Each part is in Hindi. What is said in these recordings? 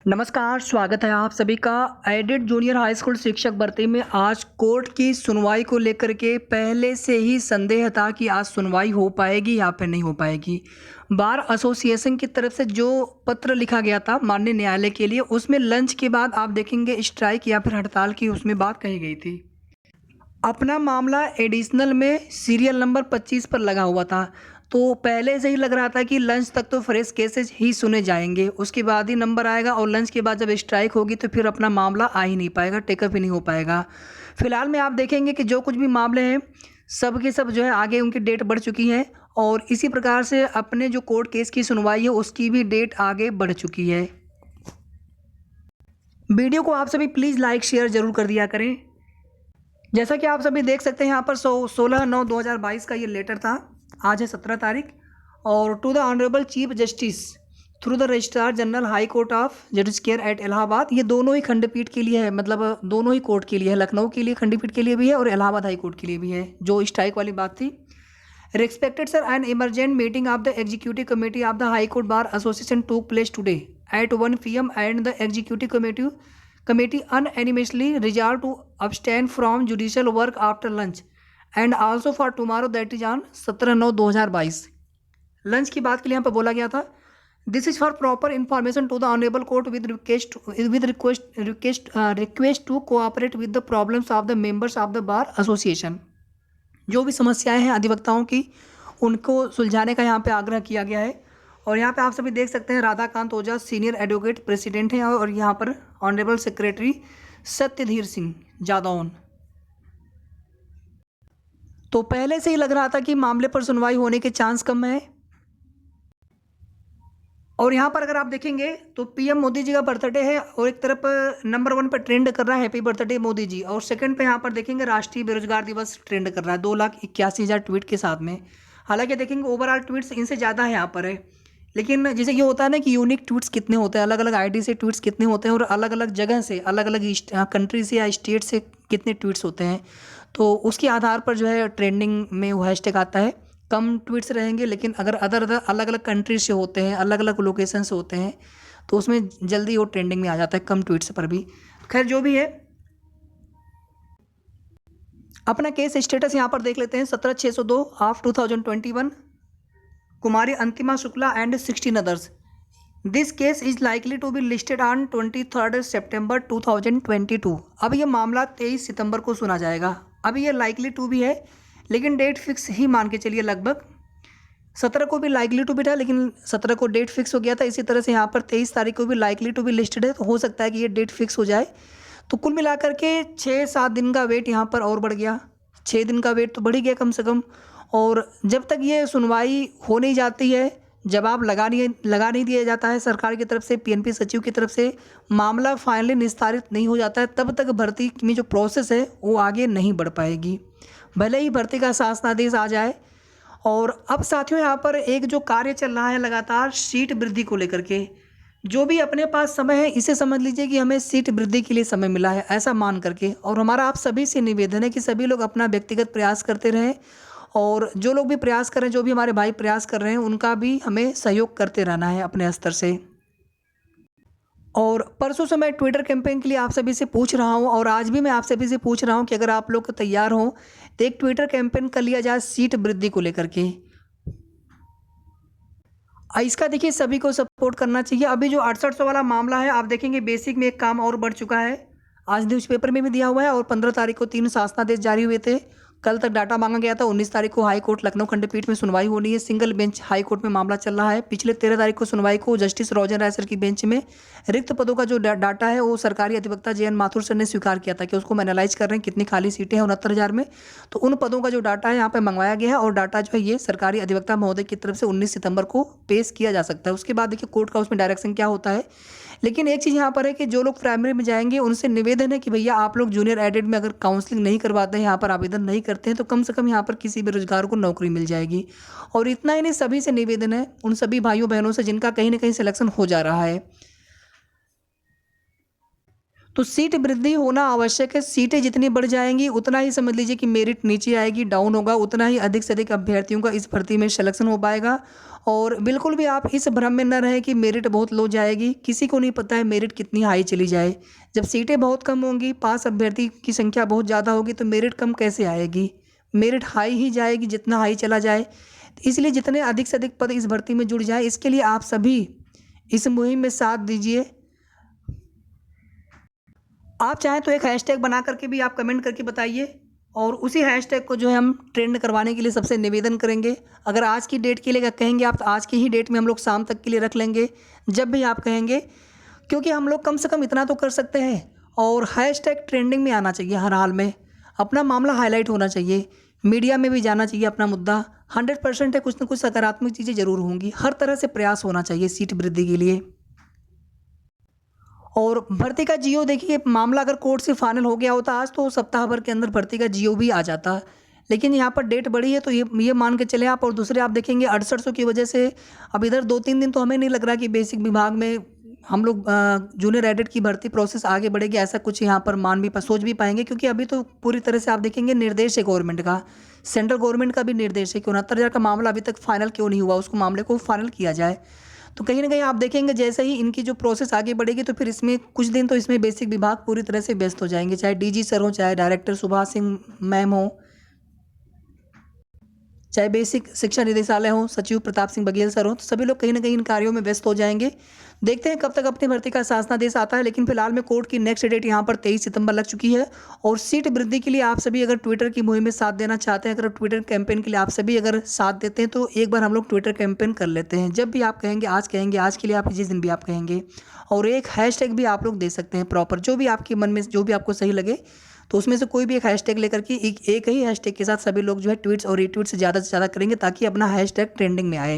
नमस्कार, स्वागत है आप सभी का एडेड जूनियर हाई स्कूल शिक्षक भर्ती में। आज कोर्ट की सुनवाई को लेकर के पहले से ही संदेह था कि आज सुनवाई हो पाएगी या फिर नहीं हो पाएगी। बार एसोसिएशन की तरफ से जो पत्र लिखा गया था माननीय न्यायालय के लिए, उसमें लंच के बाद आप देखेंगे स्ट्राइक या फिर हड़ताल की उसमें बात कही गई थी। अपना मामला एडिशनल में सीरियल नंबर 25 पर लगा हुआ था, तो पहले से ही लग रहा था कि लंच तक तो फ्रेश केसेज ही सुने जाएंगे, उसके बाद ही नंबर आएगा और लंच के बाद जब स्ट्राइक होगी तो फिर अपना मामला आ ही नहीं पाएगा, टेकअप ही नहीं हो पाएगा। फिलहाल में आप देखेंगे कि जो कुछ भी मामले हैं सब के सब जो है आगे उनकी डेट बढ़ चुकी है और इसी प्रकार से अपने जो कोर्ट केस की सुनवाई है उसकी भी डेट आगे बढ़ चुकी है। वीडियो को आप सभी प्लीज़ लाइक शेयर ज़रूर कर दिया करें। जैसा कि आप सभी देख सकते हैं यहाँ पर 16/9/2022 का ये लेटर था। आज है 17 तारीख और to the honourable chief justice through the registrar general high court of judicial at Allahabad. ये दोनों ही खंडपीठ के लिए है, मतलब दोनों ही कोर्ट के लिए है, लखनऊ के लिए खंडपीठ के लिए भी है और इलाहाबाद हाई कोर्ट के लिए भी है। जो स्ट्राइक वाली बात थी, respected sir, an emergent meeting of the executive committee of the high court bar association took place today at 1 PM and the executive committee unanimously resolved to abstain from judicial work after lunch and also for tomorrow, that is on 17/9/2022। Lunch की बात के लिए यहाँ पर बोला गया था, this is for proper information to the honourable court with request to cooperate with the problems of the members of the bar association. जो भी समस्याएं हैं अधिवक्ताओं की उनको सुलझाने का यहाँ पे आग्रह किया गया है। और यहाँ पे आप सभी देख सकते हैं राधाकांत ओझा सीनियर एडवोकेट प्रेसिडेंट हैं और यहाँ पर ऑनरेबल सेक्रेटरी सत्यधीर सिंह जादौन। तो पहले से ही लग रहा था कि मामले पर सुनवाई होने के चांस कम है। और यहाँ पर अगर आप देखेंगे तो पीएम मोदी जी का बर्थडे है और एक तरफ नंबर 1 पर ट्रेंड कर रहा है हैप्पी बर्थडे मोदी जी, और सेकंड पे यहाँ पर देखेंगे राष्ट्रीय बेरोजगार दिवस ट्रेंड कर रहा है 2,81,000 ट्वीट के साथ में। हालांकि देखेंगे ओवरऑल ट्वीट्स इनसे ज़्यादा है यहाँ पर है, लेकिन जैसे ये होता है ना कि यूनिक ट्वीट्स कितने होते हैं, अलग अलग आईडी से ट्वीट्स कितने होते हैं और अलग अलग जगह से, अलग अलग कंट्री से या स्टेट से कितने ट्वीट्स होते हैं, तो उसके आधार पर जो है ट्रेंडिंग में वो हैशटैग आता है। कम ट्वीट्स रहेंगे, लेकिन अगर अदर अलग अलग कंट्री से होते हैं, अलग अलग लोकेशन से होते हैं, तो उसमें जल्दी वो ट्रेंडिंग में आ जाता है कम ट्वीट्स पर भी। खैर जो भी है, अपना केस स्टेटस यहाँ पर देख लेते हैं। 17/602 of 2021 Kumari Antima Shukla and 16 others. This case is likely to be listed on 23 सितंबर 2022। अब ये मामला 23 सितंबर को सुना जाएगा। अभी ये लाइकली टू भी है, लेकिन डेट फिक्स ही मान के चलिए। लगभग 17 को भी लाइकली टू भी था, लेकिन 17 को डेट फिक्स हो गया था। इसी तरह से यहाँ पर 23 तारीख को भी लाइकली टू भी लिस्टेड है, तो हो सकता है कि ये डेट फिक्स हो जाए। तो कुल मिलाकर के 6-7 दिन का वेट यहाँ पर और बढ़ गया। 6 दिन का वेट तो बढ़ ही गया कम से कम। और जब तक ये सुनवाई हो नहीं जाती है, जवाब लगा नहीं दिया जाता है सरकार की तरफ से, पीएनपी सचिव की तरफ से, मामला फाइनली निस्तारित नहीं हो जाता है, तब तक भर्ती में जो प्रोसेस है वो आगे नहीं बढ़ पाएगी, भले ही भर्ती का शासनादेश आ जाए। और अब साथियों यहाँ पर एक जो कार्य चल रहा है लगातार सीट वृद्धि को लेकर के, जो भी अपने पास समय है इसे समझ लीजिए कि हमें सीट वृद्धि के लिए समय मिला है, ऐसा मान करके। और हमारा आप सभी से निवेदन है कि सभी लोग अपना व्यक्तिगत प्रयास करते रहें और जो लोग भी प्रयास कर रहे हैं, जो भी हमारे भाई प्रयास कर रहे हैं, उनका भी हमें सहयोग करते रहना है अपने स्तर से। और परसों से मैं ट्विटर कैंपेन के लिए आप सभी से पूछ रहा हूं और आज भी मैं आप सभी से पूछ रहा हूं कि अगर आप लोग तैयार हों तो एक ट्विटर कैंपेन कर लिया जाए सीट वृद्धि को लेकर के। इसका देखिए सभी को सपोर्ट करना चाहिए। अभी जो 6800 वाला मामला है, आप देखेंगे बेसिक में एक काम और बढ़ चुका है, आज न्यूज़पेपर में भी दिया हुआ है। और 15 तारीख को 3 शासनादेश जारी हुए थे। कल तक डाटा मांगा गया था। 19 तारीख को हाई कोर्ट लखनऊ खंडपीठ में सुनवाई होनी है। सिंगल बेंच हाई कोर्ट में मामला चल रहा है। पिछले 13 तारीख को सुनवाई को जस्टिस रोजन राय सर की बेंच में रिक्त पदों का जो डाटा है वो सरकारी अधिवक्ता JN माथुर सर ने स्वीकार किया था कि उसको एनालाइज कर रहे हैं कितनी खाली सीटें हैं 69,000 में। तो उन पदों का जो डाटा है यहाँ पे मंगवाया गया है और डाटा जो है ये सरकारी अधिवक्ता महोदय की तरफ से 19 सितंबर को पेश किया जा सकता है। उसके बाद देखिए कोर्ट का उसमें डायरेक्शन क्या होता है। लेकिन एक चीज़ यहाँ पर है कि जो लोग प्राइमरी में जाएंगे उनसे निवेदन है कि भैया आप लोग जूनियर एडेड में अगर काउंसलिंग नहीं करवाते हैं, यहाँ पर आवेदन नहीं करते हैं, तो कम से कम यहाँ पर किसी बेरोजगार को नौकरी मिल जाएगी। और इतना ही नहीं, सभी से निवेदन है, उन सभी भाइयों बहनों से जिनका कहीं ना कहीं सिलेक्शन हो जा रहा है। तो सीट वृद्धि होना आवश्यक है। सीटें जितनी बढ़ जाएंगी उतना ही समझ लीजिए कि मेरिट नीचे आएगी, डाउन होगा, उतना ही अधिक से अधिक अभ्यर्थियों का इस भर्ती में सिलेक्शन हो पाएगा। और बिल्कुल भी आप इस भ्रम में न रहें कि मेरिट बहुत लो जाएगी। किसी को नहीं पता है मेरिट कितनी हाई चली जाए। जब सीटें बहुत कम होंगी, पास अभ्यर्थी की संख्या बहुत ज़्यादा होगी, तो मेरिट कम कैसे आएगी? मेरिट हाई ही जाएगी जितना हाई चला जाए। तो इसलिए जितने अधिक से अधिक पद इस भर्ती में जुड़ जाए, इसके लिए आप सभी इस मुहिम में साथ दीजिए। आप चाहें तो एक हैशटैग बना करके भी आप कमेंट करके बताइए, और उसी हैशटैग को जो है हम ट्रेंड करवाने के लिए सबसे निवेदन करेंगे। अगर आज की डेट के लिए कहेंगे आप, तो आज की ही डेट में हम लोग शाम तक के लिए रख लेंगे, जब भी आप कहेंगे। क्योंकि हम लोग कम से कम इतना तो कर सकते हैं, और हैशटैग ट्रेंडिंग में आना चाहिए। हर हाल में अपना मामला हाईलाइट होना चाहिए, मीडिया में भी जाना चाहिए अपना मुद्दा। 100% है, कुछ न कुछ सकारात्मक चीज़ें जरूर होंगी। हर तरह से प्रयास होना चाहिए सीट वृद्धि के लिए। और भर्ती का जियो देखिए, मामला अगर कोर्ट से फाइनल हो गया होता आज, तो सप्ताह भर के अंदर भर्ती का जियो भी आ जाता। लेकिन यहाँ पर डेट बढ़ी है, तो ये मान के चले आप। और दूसरे आप देखेंगे 6800 की वजह से अब इधर 2-3 दिन तो हमें नहीं लग रहा कि बेसिक विभाग में हम लोग जूनियर एडेड की भर्ती प्रोसेस आगे बढ़ेगी, ऐसा कुछ यहाँ पर सोच भी पाएंगे। क्योंकि अभी तो पूरी तरह से आप देखेंगे निर्देश है गवर्नमेंट का, सेंट्रल गवर्नमेंट का भी निर्देश है कि 69,000 का मामला अभी तक फाइनल क्यों नहीं हुआ, उसको मामले को फाइनल किया जाए। तो कहीं ना कहीं आप देखेंगे जैसे ही इनकी जो प्रोसेस आगे बढ़ेगी, तो फिर इसमें कुछ दिन तो इसमें बेसिक विभाग पूरी तरह से व्यस्त हो जाएंगे, चाहे डीजी सर हो, चाहे डायरेक्टर सुभाष सिंह मैम हो, चाहे बेसिक शिक्षा निदेशालय हो, सचिव प्रताप सिंह बघेल सर हो। तो सभी लोग कहीं ना कहीं इन कार्यों में व्यस्त हो जाएंगे। देखते हैं कब तक अपनी भर्ती का शासनादेश आता है। लेकिन फिलहाल में कोर्ट की नेक्स्ट डेट यहाँ पर 23 सितंबर लग चुकी है। और सीट वृद्धि के लिए आप सभी अगर ट्विटर की मुहिम में साथ देना चाहते हैं, अगर ट्विटर कैंपेन के लिए आप सभी अगर साथ देते हैं, तो एक बार हम लोग ट्विटर कैंपेन कर लेते हैं। जब भी आप कहेंगे आज के लिए, आप जिस दिन भी आप कहेंगे। और एक हैशटैग भी आप लोग दे सकते हैं प्रॉपर, जो भी आपके मन में, जो भी आपको सही लगे, तो उसमें से कोई भी एक हैशटैग लेकर के एक ही हैशटैग के साथ सभी लोग जो है ट्वीट्स और रीट्वीट से ज़्यादा करेंगे, ताकि अपना हैशटैग ट्रेंडिंग में आए।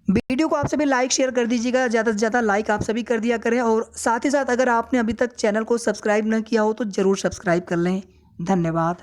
वीडियो को आप सभी लाइक शेयर कर दीजिएगा, ज़्यादा से ज़्यादा लाइक आप सभी कर दिया करें। और साथ ही साथ अगर आपने अभी तक चैनल को सब्सक्राइब न किया हो, तो ज़रूर सब्सक्राइब कर लें। धन्यवाद।